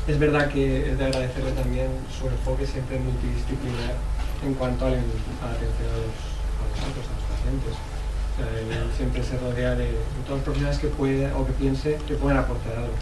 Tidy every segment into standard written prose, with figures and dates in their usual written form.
Es verdad que es de agradecerle también su enfoque siempre multidisciplinar en cuanto a la atención a los pacientes. O sea, él siempre se rodea de todos los profesionales que pueden o que piense que pueden aportar algo.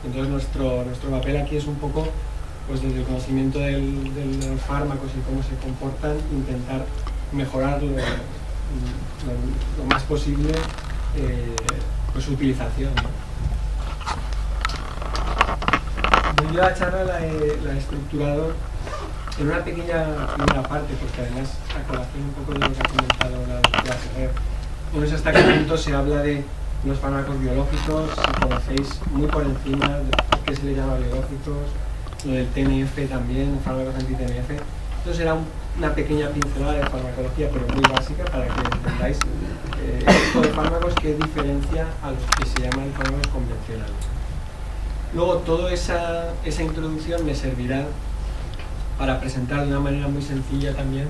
Entonces nuestro papel aquí es un poco, pues desde el conocimiento de los fármacos y cómo se comportan, intentar mejorar lo más posible pues su utilización, ¿no? Yo la charla la he estructurado en una pequeña primera parte, porque además a colación un poco de lo que ha comentado la doctora Ferrer, en ese destacamento se habla de los fármacos biológicos, si conocéis muy por encima de por qué se le llama biológicos, lo del TNF también, fármacos anti-TNF. Entonces era una pequeña pincelada de farmacología, pero muy básica, para que entendáis el tipo de fármacos que diferencia a los que se llaman fármacos convencionales. Luego toda esa introducción me servirá para presentar de una manera muy sencilla también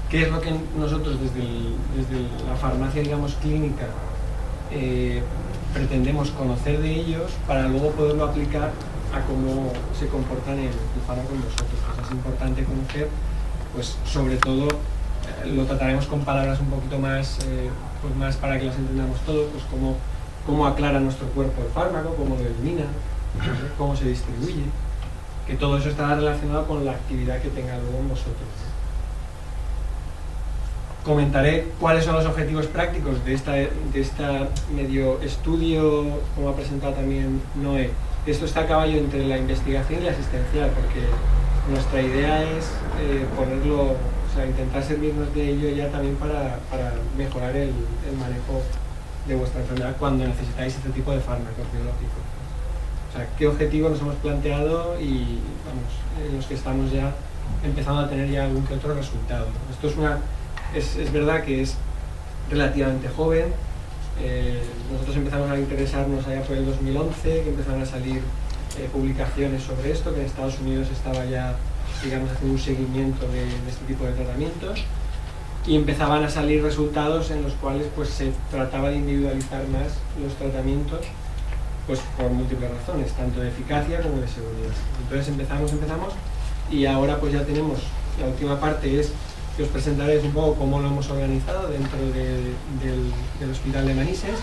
qué es lo que nosotros desde la farmacia, digamos, clínica pretendemos conocer de ellos para luego poderlo aplicar a cómo se comportan el fármaco en nosotros. Pues es importante conocer, pues sobre todo lo trataremos con palabras un poquito más, pues más para que las entendamos todos, pues cómo aclara nuestro cuerpo el fármaco, cómo lo elimina, cómo se distribuye, que todo eso estará relacionado con la actividad que tenga luego en vosotros. Comentaré cuáles son los objetivos prácticos de esta medio estudio, como ha presentado también Noé. Esto está a caballo entre la investigación y la asistencial, porque nuestra idea es ponerlo, o sea, intentar servirnos de ello ya también para mejorar el manejo de vuestra enfermedad cuando necesitáis este tipo de fármacos biológicos. O sea, qué objetivos nos hemos planteado y vamos, en los que estamos ya empezando a tener ya algún que otro resultado. Esto es verdad que es relativamente joven. Nosotros empezamos a interesarnos allá por el 2011, que empezaron a salir publicaciones sobre esto, que en Estados Unidos estaba ya, digamos, haciendo un seguimiento de este tipo de tratamientos, y empezaban a salir resultados en los cuales pues se trataba de individualizar más los tratamientos, pues por múltiples razones, tanto de eficacia como de seguridad. Entonces empezamos y ahora pues ya tenemos, la última parte es que os presentaré un poco cómo lo hemos organizado dentro del Hospital de Manises.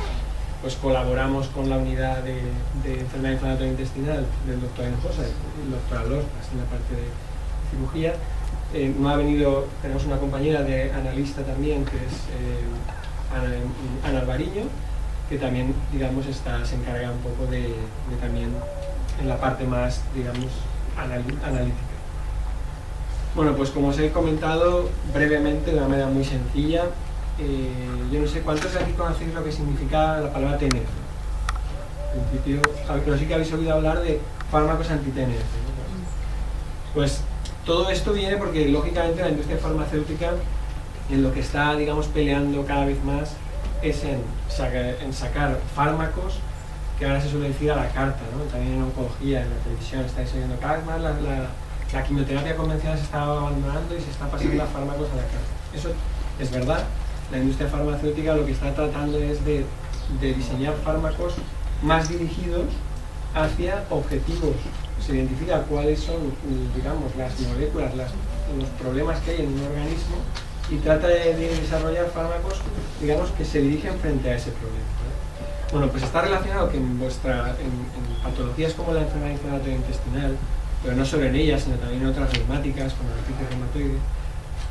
Pues colaboramos con la unidad de enfermedad inflamatoria intestinal del doctor Hinojosa y el doctor Alós, en la parte de cirugía. No ha venido, tenemos una compañera de analista también, que es Ana Alvariño, que también, digamos, se encarga un poco de también en la parte más, digamos, analítica. Bueno, pues como os he comentado brevemente, de una manera muy sencilla, yo no sé cuántos de aquí conocéis lo que significa la palabra TNF. En principio, pero sí que habéis oído hablar de fármacos anti-TNF, ¿no? Pues todo esto viene porque, lógicamente, la industria farmacéutica en lo que está, digamos, peleando cada vez más es en sacar fármacos, que ahora se suele decir a la carta, ¿no? También en oncología, en la televisión, estáis oyendo cada vez más la quimioterapia convencional se está abandonando y se está pasando a fármacos a la carta. Eso es verdad. La industria farmacéutica lo que está tratando es de diseñar fármacos más dirigidos hacia objetivos. Se identifica cuáles son, digamos, las moléculas, los problemas que hay en un organismo, y trata de desarrollar fármacos, digamos, que se dirigen frente a ese problema, ¿no? Bueno, pues está relacionado que en patologías como la enfermedad inflamatoria intestinal, pero no solo en ellas, sino también en otras reumáticas, como la artritis reumatoide,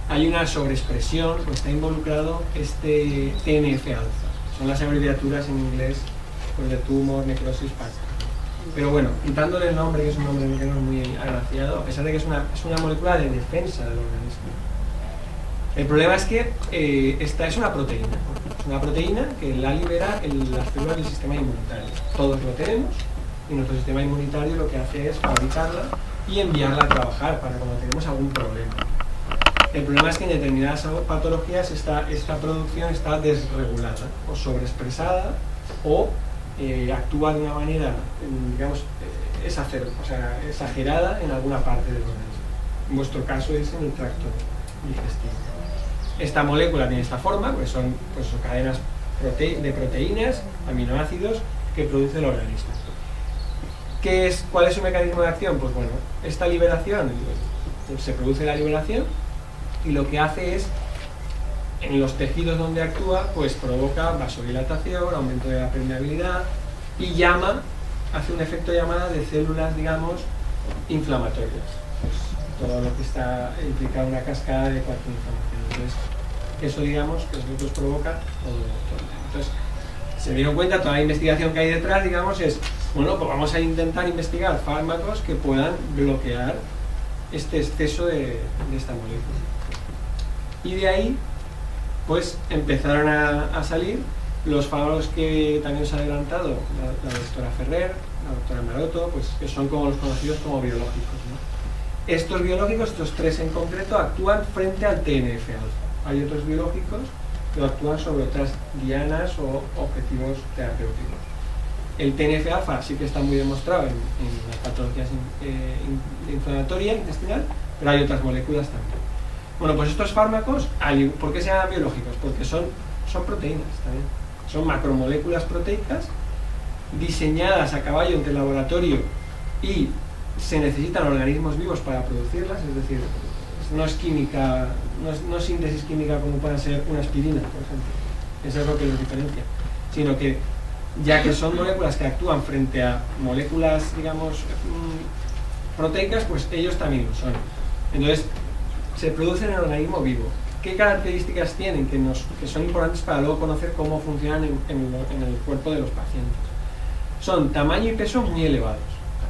hay una sobreexpresión, pues está involucrado este TNF-alfa. Son las abreviaturas en inglés, pues, de tumor, necrosis, factor. Pero bueno, quitándole el nombre, que es un nombre que no es muy agraciado, a pesar de que es una molécula de defensa del organismo. El problema es que esta es una proteína. Es una proteína que la libera las células del sistema inmunitario. Todos lo tenemos, y nuestro sistema inmunitario lo que hace es fabricarla y enviarla a trabajar para cuando tenemos algún problema. El problema es que en determinadas patologías esta producción está desregulada o sobreexpresada, o actúa de una manera, digamos, exagerada en alguna parte del organismo. En vuestro caso es en el tracto digestivo. Esta molécula tiene esta forma, pues son cadenas de proteínas, aminoácidos, que produce el organismo. ¿Cuál es su mecanismo de acción? Pues bueno, esta liberación, se produce la liberación y lo que hace es, en los tejidos donde actúa, pues provoca vasodilatación, aumento de la permeabilidad y hace un efecto llamada de células, digamos, inflamatorias. Pues todo lo que está implicado en una cascada de cualquier inflamación. Entonces, eso, digamos, que nosotros provoca todo. Entonces, se dieron cuenta, toda la investigación que hay detrás, digamos, es, bueno, pues vamos a intentar investigar fármacos que puedan bloquear este exceso de esta molécula. Y de ahí, pues empezaron a salir los fármacos que también os ha adelantado la doctora Ferrer, la doctora Maroto, pues que son como los conocidos como biológicos, ¿no? Estos biológicos, estos tres en concreto, actúan frente al TNF-alfa. Hay otros biológicos que actúan sobre otras dianas o objetivos terapéuticos. El TNF-alfa sí que está muy demostrado en las patologías inflamatorias intestinal, pero hay otras moléculas también. Bueno, pues estos fármacos, ¿por qué se llaman biológicos? Porque son proteínas también. Son macromoléculas proteicas diseñadas a caballo entre el laboratorio y se necesitan organismos vivos para producirlas, es decir, no es química, no es síntesis química como puede ser una aspirina, por ejemplo. Eso es lo que los diferencia. Sino que, ya que son moléculas que actúan frente a moléculas, digamos, proteicas, pues ellos también lo son. Entonces, se producen en el organismo vivo. ¿Qué características tienen que son importantes para luego conocer cómo funcionan en el cuerpo de los pacientes? Son tamaño y peso muy elevados.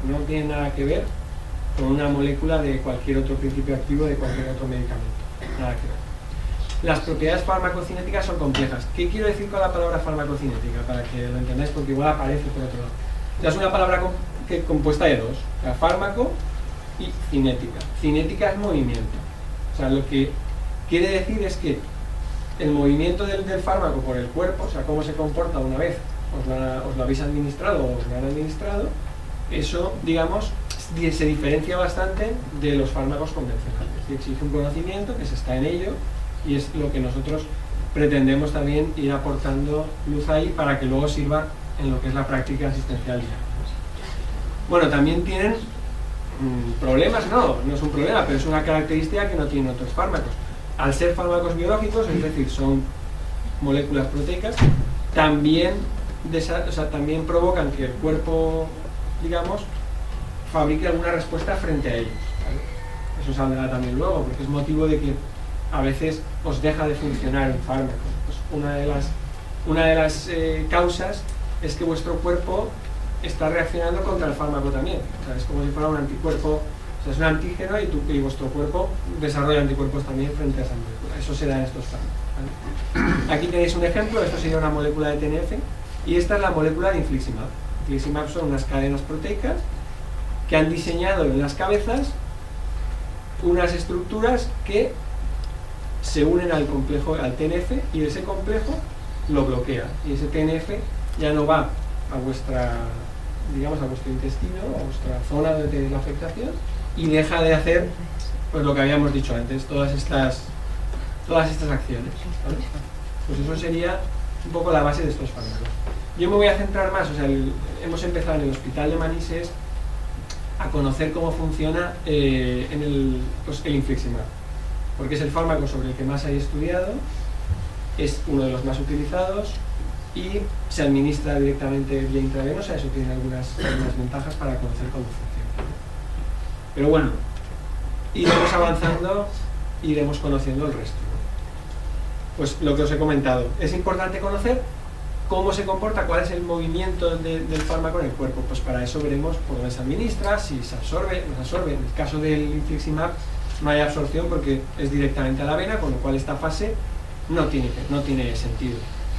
No tienen nada que ver con una molécula de cualquier otro principio activo de cualquier otro medicamento. Nada que ver. Las propiedades farmacocinéticas son complejas. ¿Qué quiero decir con la palabra farmacocinética? Para que lo entendáis, porque igual aparece por otro lado. Ya es una palabra compuesta de dos, o fármaco y cinética. Cinética es movimiento. O sea, lo que quiere decir es que el movimiento del fármaco por el cuerpo, o sea, cómo se comporta una vez os lo habéis administrado o os lo han administrado, eso, digamos, se diferencia bastante de los fármacos convencionales. Y exige un conocimiento que se está en ello y es lo que nosotros pretendemos también ir aportando luz ahí para que luego sirva en lo que es la práctica asistencial diaria. Bueno, también tienen problemas, no es un problema, pero es una característica que no tienen otros fármacos. Al ser fármacos biológicos, es decir, son moléculas proteicas, también provocan que el cuerpo, digamos, fabrique alguna respuesta frente a ellos, ¿vale? Eso saldrá también luego, porque es motivo de que a veces os deja de funcionar un fármaco. Pues una de las causas es que vuestro cuerpo está reaccionando contra el fármaco también. O sea, es como si fuera un anticuerpo, o sea, es un antígeno y vuestro cuerpo desarrolla anticuerpos también frente a esa molécula. Eso se da en estos fármacos, ¿vale? Aquí tenéis un ejemplo, esto sería una molécula de TNF y esta es la molécula de infliximab. Infliximab son unas cadenas proteicas que han diseñado en las cabezas unas estructuras que se unen al complejo, al TNF, y ese complejo lo bloquea y ese TNF ya no va a vuestra, digamos, a vuestro intestino, a vuestra zona de la afectación y deja de hacer, pues lo que habíamos dicho antes, todas estas acciones, ¿vale? Pues eso sería un poco la base de estos fármacos. Yo me voy a centrar más, o sea, hemos empezado en el Hospital de Manises a conocer cómo funciona el infliximab, porque es el fármaco sobre el que más hay estudiado, es uno de los más utilizados y se administra directamente vía intravenosa. Eso tiene algunas ventajas para conocer cómo funciona. Pero bueno, iremos avanzando, iremos conociendo el resto. Pues lo que os he comentado, es importante conocer cómo se comporta, cuál es el movimiento del fármaco en el cuerpo. Pues para eso veremos por dónde se administra, si se absorbe, no se absorbe. En el caso del infliximab no hay absorción porque es directamente a la vena, con lo cual esta fase no tiene sentido.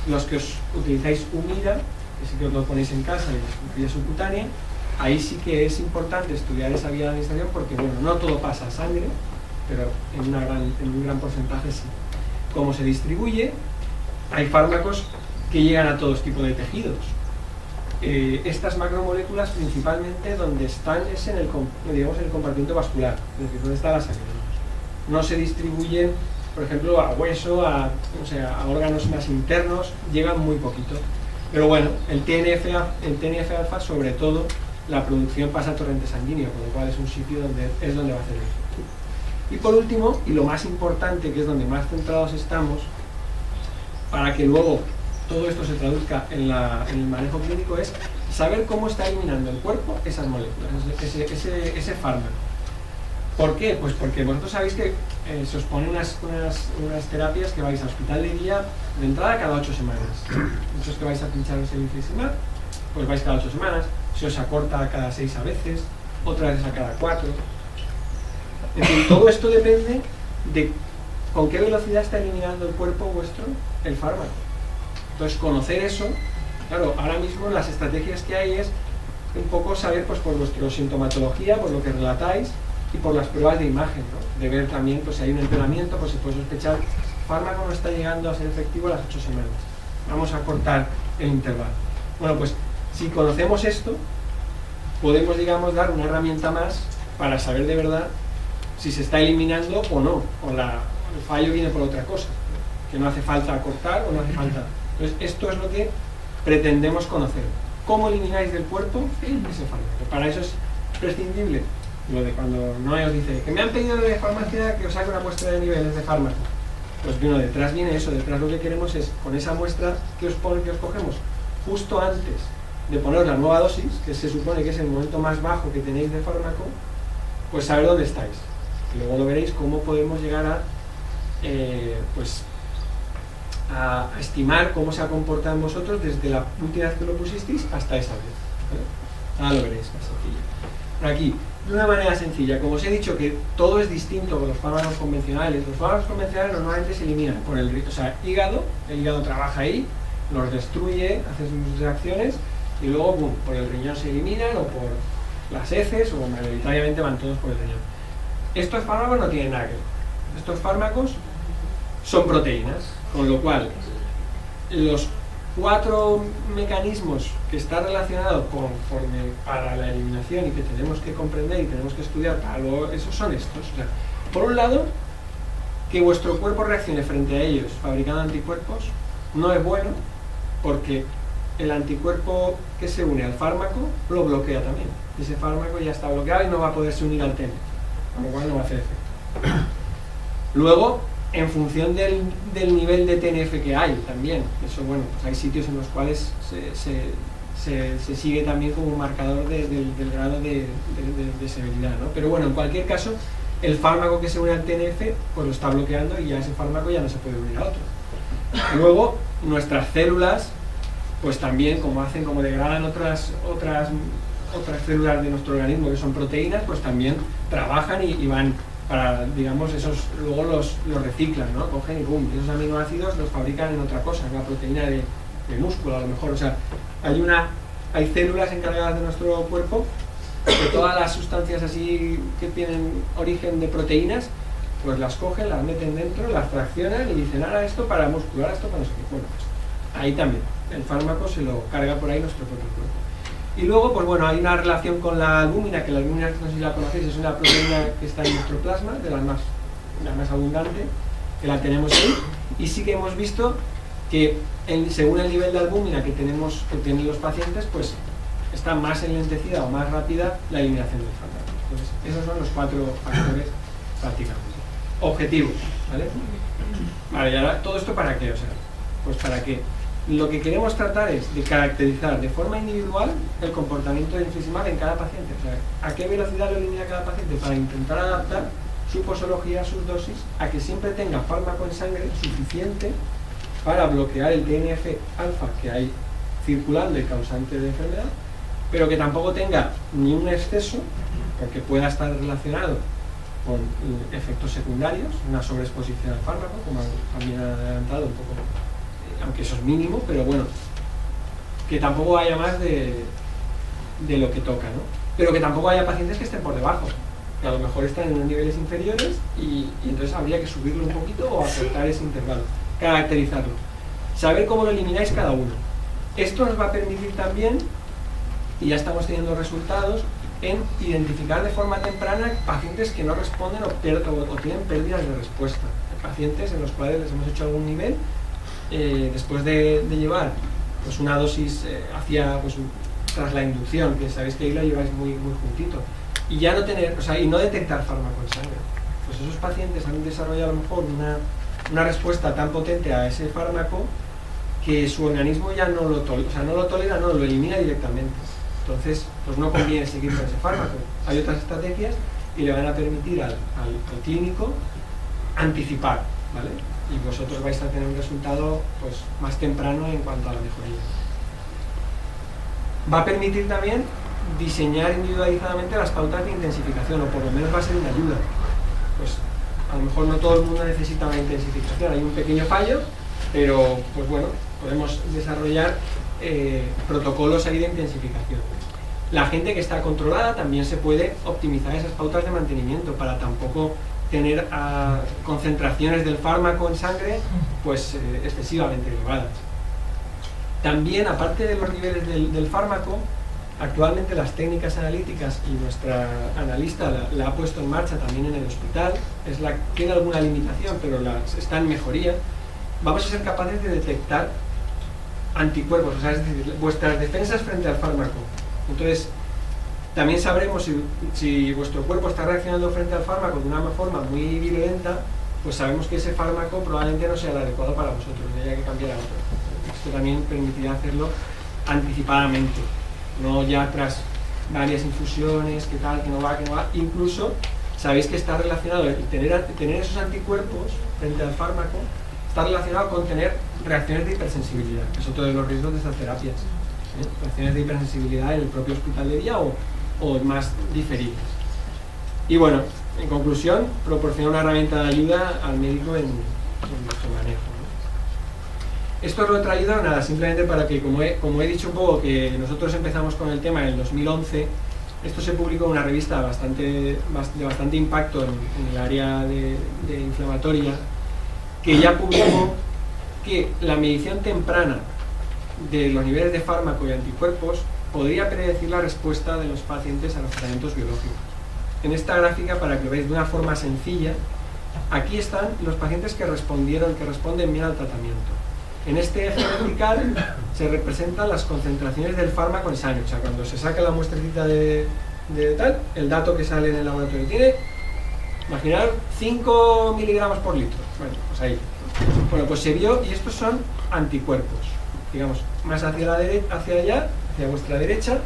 Los que os utilizáis Humira, que sí que os lo ponéis en casa y vía subcutánea, ahí sí que es importante estudiar esa vía de administración porque, bueno, no todo pasa a sangre, pero en un gran porcentaje sí. Cómo se distribuye, hay fármacos que llegan a todos tipos de tejidos. Estas macromoléculas principalmente donde están es en el compartimento vascular, es decir, donde está la sangre. No se distribuyen, por ejemplo, a hueso, a órganos más internos, llegan muy poquito. Pero bueno, el TNF-alfa sobre todo la producción pasa al torrente sanguíneo, con lo cual es un sitio donde va a hacer eso. Y por último, y lo más importante, que es donde más centrados estamos, para que luego todo esto se traduzca en el manejo clínico, es saber cómo está eliminando el cuerpo esas moléculas, ese fármaco. ¿Por qué? Pues porque vosotros sabéis que se os ponen unas terapias que vais al hospital de día de entrada cada 8 semanas. Muchos que vais a pincharos el infliximab, pues vais cada 8 semanas, se os acorta cada 6 a veces, otras veces a cada 4. En fin, todo esto depende de con qué velocidad está eliminando el cuerpo vuestro el fármaco. Entonces, conocer eso, claro, ahora mismo las estrategias que hay es un poco saber, pues por vuestra sintomatología, por lo que relatáis, y por las pruebas de imagen, ¿no? De ver también, pues si hay un empeoramiento, pues se puede sospechar que el fármaco no está llegando a ser efectivo a las 8 semanas. Vamos a cortar el intervalo. Bueno, pues si conocemos esto, podemos, digamos, dar una herramienta más para saber de verdad si se está eliminando o no, o el fallo viene por otra cosa, que no hace falta cortar o no hace falta. Entonces, esto es lo que pretendemos conocer. ¿Cómo elimináis del cuerpo ese fármaco? Para eso es prescindible lo de cuando Noé os dice que me han pedido de farmacia que os haga una muestra de niveles de fármaco. Pues bueno, detrás viene eso, detrás lo que queremos es, con esa muestra que os cogemos justo antes de poner la nueva dosis, que se supone que es el momento más bajo que tenéis de fármaco, pues saber dónde estáis. Y luego lo veréis cómo podemos llegar a estimar cómo se ha comportado en vosotros desde la última vez que lo pusisteis hasta esa vez. Ahora lo veréis más sencillo. Por aquí, de una manera sencilla, como os he dicho que todo es distinto con los fármacos convencionales. Los fármacos convencionales normalmente se eliminan por el hígado, el hígado trabaja ahí, los destruye, hace sus reacciones y luego boom, por el riñón se eliminan o por las heces o mayoritariamente van todos por el riñón. Estos fármacos no tienen nada que ver. Estos fármacos son proteínas, con lo cual los 4 mecanismos que están relacionados para la eliminación y que tenemos que comprender y tenemos que estudiar para luego, esos son estos. O sea, por un lado, que vuestro cuerpo reaccione frente a ellos fabricando anticuerpos no es bueno, porque el anticuerpo que se une al fármaco lo bloquea también. Ese fármaco ya está bloqueado y no va a poderse unir al TNF, con lo cual no va a hacer efecto. Luego, en función del nivel de TNF que hay también, eso bueno, pues hay sitios en los cuales se sigue también como un marcador del grado de severidad, ¿no? Pero bueno, en cualquier caso, el fármaco que se une al TNF pues lo está bloqueando y ya ese fármaco ya no se puede unir a otro. Luego, nuestras células, pues también como degradan otras células de nuestro organismo que son proteínas, pues también trabajan y van para, digamos, esos luego los reciclan, ¿no? Cogen y boom, esos aminoácidos los fabrican en otra cosa, en la proteína de músculo a lo mejor. O sea, hay células encargadas de nuestro cuerpo que todas las sustancias así que tienen origen de proteínas, pues las cogen, las meten dentro, las fraccionan y dicen, ahora esto para muscular, esto para no sé qué. Bueno, pues ahí también, el fármaco se lo carga por ahí nuestro propio cuerpo. Y luego, pues bueno, hay una relación con la albúmina, que la albúmina, no sé si la conocéis, es una proteína que está en nuestro plasma, de la más abundante, que la tenemos ahí, y sí que hemos visto que según el nivel de albúmina que tienen los pacientes, pues está más enlentecida o más rápida la eliminación del fármaco. Entonces, esos son los 4 factores prácticamente. Objetivos, ¿vale? Vale, y ahora, ¿todo esto para qué? O sea, pues para que lo que queremos tratar es de caracterizar de forma individual el comportamiento del infliximab en cada paciente. O sea, a qué velocidad lo elimina cada paciente para intentar adaptar su posología, sus dosis, a que siempre tenga fármaco en sangre suficiente para bloquear el TNF-alfa que hay circulando y causante de enfermedad, pero que tampoco tenga ni un exceso, porque pueda estar relacionado con efectos secundarios, una sobreexposición al fármaco, como también ha adelantado un poco, aunque eso es mínimo, pero bueno, que tampoco haya más de lo que toca, ¿no? Pero que tampoco haya pacientes que estén por debajo, que a lo mejor están en unos niveles inferiores y entonces habría que subirlo un poquito o acortar ese intervalo, caracterizarlo, saber cómo lo elimináis cada uno. Esto nos va a permitir también, y ya estamos teniendo resultados, en identificar de forma temprana pacientes que no responden o tienen pérdidas de respuesta. Hay pacientes en los cuales les hemos hecho algún nivel después de llevar pues una dosis hacia pues tras la inducción, que sabéis que ahí la lleváis muy, muy juntito, y ya no tener, o sea, y no detectar fármaco en sangre. Pues esos pacientes han desarrollado a lo mejor una respuesta tan potente a ese fármaco que su organismo ya no lo tolera, o sea, no lo tolera, no, lo elimina directamente. Entonces, pues no conviene seguir con ese fármaco. Hay otras estrategias y le van a permitir al clínico anticipar, ¿vale? Y vosotros vais a tener un resultado pues más temprano en cuanto a la mejoría. Va a permitir también diseñar individualizadamente las pautas de intensificación, o por lo menos va a ser una ayuda. Pues a lo mejor no todo el mundo necesita una intensificación, hay un pequeño fallo, pero pues bueno, podemos desarrollar protocolos ahí de intensificación. La gente que está controlada también se puede optimizar esas pautas de mantenimiento para tampoco tener concentraciones del fármaco en sangre pues excesivamente elevadas. También, aparte de los niveles del fármaco, actualmente las técnicas analíticas, y nuestra analista la ha puesto en marcha también en el hospital, tiene alguna limitación, pero está en mejoría. Vamos a ser capaces de detectar anticuerpos, o sea, es decir, vuestras defensas frente al fármaco. Entonces, también sabremos si vuestro cuerpo está reaccionando frente al fármaco de una forma muy virulenta, pues sabemos que ese fármaco probablemente no sea el adecuado para vosotros, y haya que cambiar a otro. Esto también permitirá hacerlo anticipadamente, no ya tras varias infusiones, que tal, que no va. Incluso sabéis que está relacionado, tener esos anticuerpos frente al fármaco está relacionado con tener reacciones de hipersensibilidad, que es otro de los riesgos de estas terapias. Reacciones de hipersensibilidad en el propio hospital de día o más diferidas. Y bueno, en conclusión, proporciona una herramienta de ayuda al médico en nuestro manejo, ¿no? Esto lo he traído, nada, simplemente para que, como he dicho un poco, que nosotros empezamos con el tema en el 2011, esto se publicó en una revista de bastante impacto en el área de inflamatoria, que ya publicó que la medición temprana de los niveles de fármaco y anticuerpos podría predecir la respuesta de los pacientes a los tratamientos biológicos. En esta gráfica, para que lo veáis de una forma sencilla, aquí están los pacientes que responden bien al tratamiento. En este eje vertical se representan las concentraciones del fármaco en sangre, o sea, cuando se saca la muestrecita de tal, el dato que sale en el laboratorio tiene, imaginar, 5 miligramos por litro. Bueno, pues ahí. Bueno, pues se vio, y estos son anticuerpos. Digamos, más hacia allá, hacia vuestra derecha,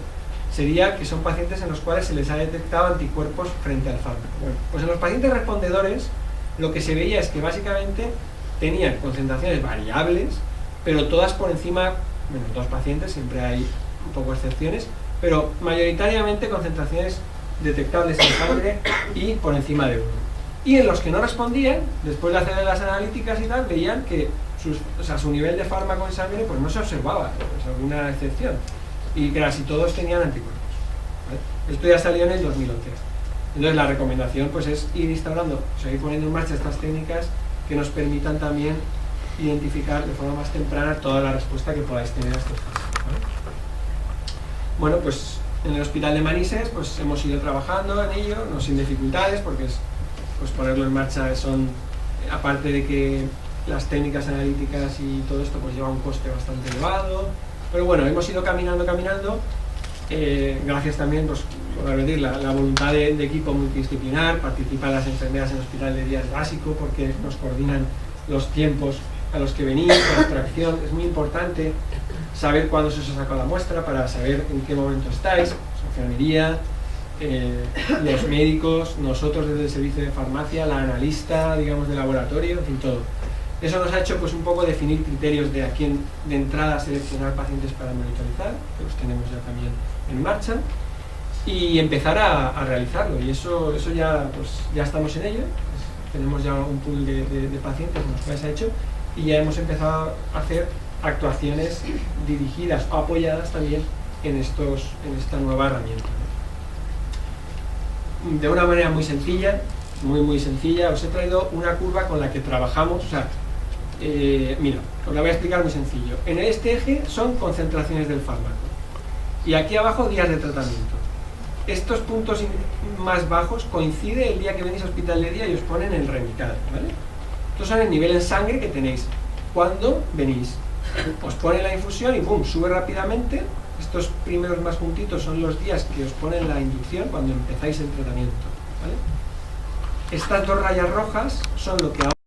sería que son pacientes en los cuales se les ha detectado anticuerpos frente al fármaco. Bueno, pues en los pacientes respondedores, lo que se veía es que básicamente tenían concentraciones variables, pero todas por encima, bueno, en todos pacientes, siempre hay un poco excepciones, pero mayoritariamente concentraciones detectables en sangre y por encima de 1. Y en los que no respondían, después de hacer las analíticas y tal, veían que su nivel de fármaco en sangre pues no se observaba, pues alguna excepción, y casi todos tenían anticuerpos, ¿vale? Esto ya salió en el 2011. Entonces la recomendación pues es ir instaurando, seguir poniendo en marcha estas técnicas que nos permitan también identificar de forma más temprana toda la respuesta que podáis tener a estos casos, ¿vale? Bueno, pues en el hospital de Manises pues hemos ido trabajando en ello, no sin dificultades, porque pues ponerlo en marcha aparte de que las técnicas analíticas y todo esto pues lleva un coste bastante elevado, pero bueno, hemos ido caminando, gracias también, pues, por repetir, la voluntad de equipo multidisciplinar. Participan las enfermeras en el hospital de día, es básico porque nos coordinan los tiempos a los que venís, la extracción. Es muy importante saber cuándo se os ha sacado la muestra para saber en qué momento estáis, la enfermería, los médicos, nosotros desde el servicio de farmacia, la analista, digamos, de laboratorio, en fin, todo. Eso nos ha hecho pues un poco definir criterios de a quién de entrada seleccionar pacientes para monitorizar, que los tenemos ya también en marcha, y empezar a realizarlo. Y eso ya, pues, ya estamos en ello, pues, tenemos ya un pool de pacientes con los cuales se ha hecho, y ya hemos empezado a hacer actuaciones dirigidas o apoyadas también en esta nueva herramienta, ¿no? De una manera muy sencilla, muy sencilla, os he traído una curva con la que trabajamos, o sea, mira, os la voy a explicar muy sencillo. En este eje son concentraciones del fármaco y aquí abajo días de tratamiento. Estos puntos más bajos coincide el día que venís al hospital de día y os ponen el REMICAD, ¿vale? Estos son el nivel en sangre que tenéis cuando venís. Os pone la infusión y ¡pum!, sube rápidamente Estos primeros más juntitos son los días que os ponen la inducción cuando empezáis el tratamiento, ¿vale? Estas dos rayas rojas son lo que ahora